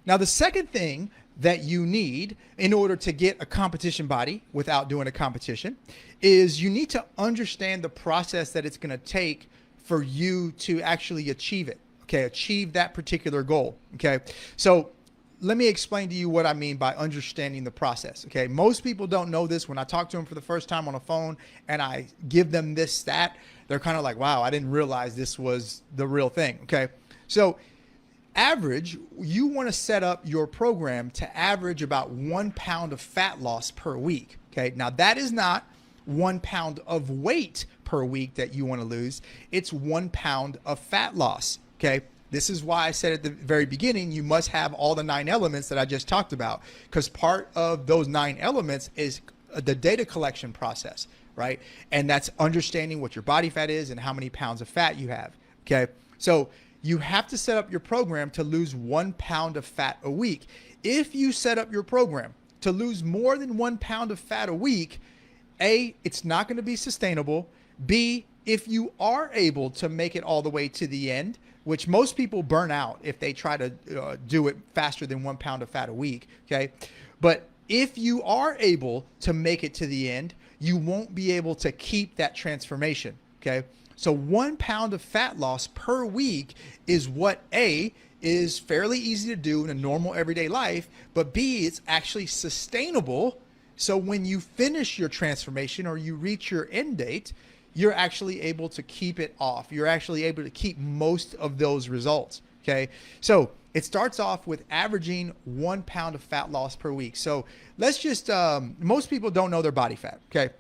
Now, the second thing that you need in order to get a competition body without doing a competition is you need to understand the process that it's going to take for you to actually achieve it. Okay, achieve that particular goal. Okay, so let me explain to you what I mean by understanding the process. Okay, most people don't know this. When I talk to them for the first time on the phone and I give them this stat, they're kind of like, wow, I didn't realize this was the real thing. Okay, so average, you want to set up your program to average about 1 pound of fat loss per week. Okay, now that is not 1 pound of weight per week that you want to lose. It's 1 pound of fat loss. Okay, this is why I said at the very beginning, you must have all the 9 elements that I just talked about, because part of those 9 elements is the data collection process, right? And that's understanding what your body fat is and how many pounds of fat you have. Okay, so you have to set up your program to lose 1 pound of fat a week. If you set up your program to lose more than 1 pound of fat a week, A, it's not going to be sustainable. B, if you are able to make it all the way to the end, which most people burn out if they try to do it faster than 1 pound of fat a week. Okay, but if you are able to make it to the end, you won't be able to keep that transformation. Okay, so 1 pound of fat loss per week is what A, is fairly easy to do in a normal everyday life, but B, it's actually sustainable. So when you finish your transformation or you reach your end date, you're actually able to keep it off. You're actually able to keep most of those results. Okay, so it starts off with averaging 1 pound of fat loss per week. So let's just, most people don't know their body fat. Okay,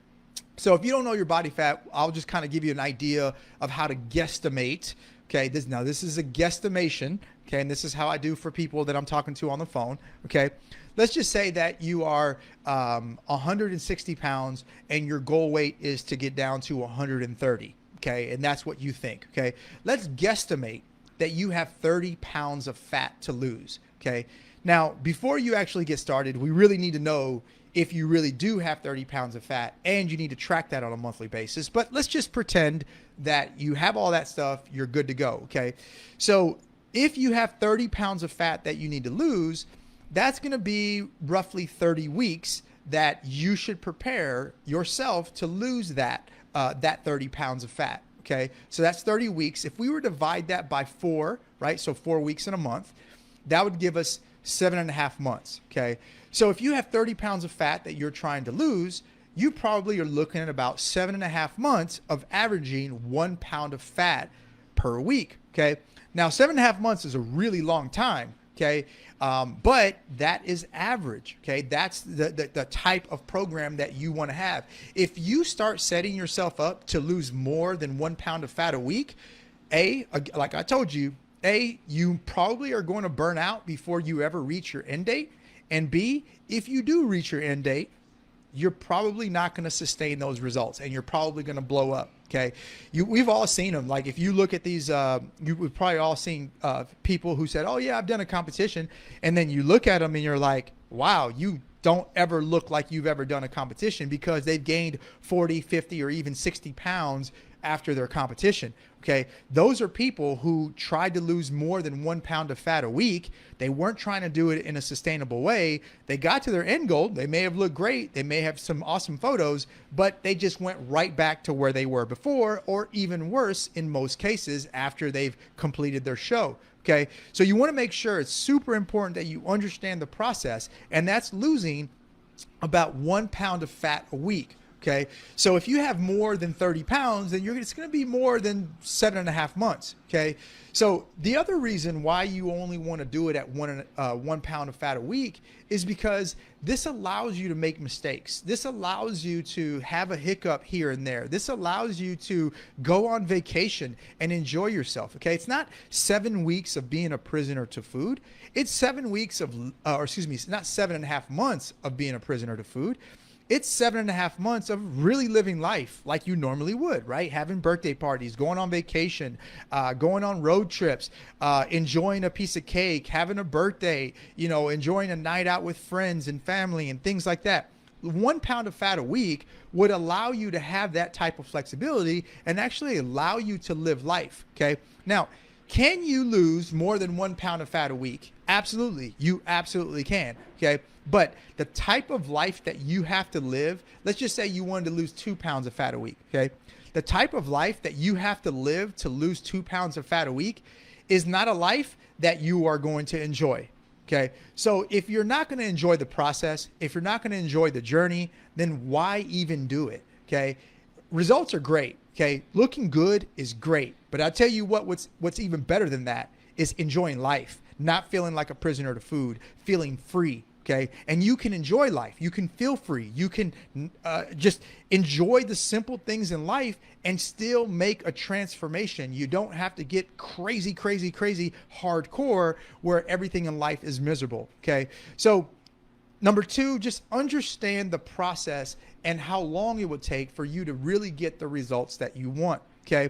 so if you don't know your body fat, I'll just kind of give you an idea of how to guesstimate. Okay, this is a guesstimation. Okay, and this is how I do for people that I'm talking to on the phone. Okay, let's just say that you are 160 pounds and your goal weight is to get down to 130. Okay, and that's what you think. Okay, let's guesstimate that you have 30 pounds of fat to lose. Okay, now before you actually get started, we really need to know if you really do have 30 pounds of fat, and you need to track that on a monthly basis. But let's just pretend that you have all that stuff, you're good to go. Okay, so if you have 30 pounds of fat that you need to lose, that's going to be roughly 30 weeks that you should prepare yourself to lose that 30 pounds of fat. Okay, so that's 30 weeks. If we were to divide that by 4, right, so 4 weeks in a month, that would give us 7.5 months. Okay, so if you have 30 pounds of fat that you're trying to lose, you probably are looking at about 7.5 months of averaging 1 pound of fat per week. Okay, now 7.5 months is a really long time. Okay, but that is average. Okay, that's the type of program that you want to have. If you start setting yourself up to lose more than 1 pound of fat a week, like I told you, you probably are going to burn out before you ever reach your end date. And B, if you do reach your end date, you're probably not going to sustain those results and you're probably going to blow up. Okay, we've all seen them. Like if you look at these, we've probably all seen people who said, oh yeah, I've done a competition. And then you look at them and you're like, wow, you don't ever look like you've ever done a competition, because they've gained 40, 50, or even 60 pounds after their competition. Okay, those are people who tried to lose more than 1 pound of fat a week. They weren't trying to do it in a sustainable way. They got to their end goal. They may have looked great. They may have some awesome photos, but they just went right back to where they were before, or even worse in most cases after they've completed their show. Okay, so you want to make sure, it's super important that you understand the process, and that's losing about 1 pound of fat a week. Okay, so if you have more than 30 pounds, then it's going to be more than 7.5 months. Okay, so the other reason why you only want to do it at 1 pound of fat a week is because this allows you to make mistakes. This allows you to have a hiccup here and there. This allows you to go on vacation and enjoy yourself. Okay, it's not 7 weeks of being a prisoner to food. It's 7 weeks of, not 7.5 months of being a prisoner to food. It's 7.5 months of really living life like you normally would, right? Having birthday parties, going on vacation, going on road trips, enjoying a piece of cake, having a birthday, enjoying a night out with friends and family and things like that. 1 pound of fat a week would allow you to have that type of flexibility and actually allow you to live life. Okay. Now, can you lose more than 1 pound of fat a week? Absolutely. You absolutely can. Okay. But the type of life that you have to live, let's just say you wanted to lose 2 pounds of fat a week. Okay. The type of life that you have to live to lose 2 pounds of fat a week is not a life that you are going to enjoy. Okay. So if you're not going to enjoy the process, if you're not going to enjoy the journey, then why even do it? Okay. Results are great. Okay. Looking good is great. But I'll tell you what's even better than that is enjoying life, not feeling like a prisoner to food, feeling free. Okay. And you can enjoy life. You can feel free. You can just enjoy the simple things in life and still make a transformation. You don't have to get crazy, crazy, crazy hardcore where everything in life is miserable. Okay. So number two, just understand the process and how long it would take for you to really get the results that you want. Okay.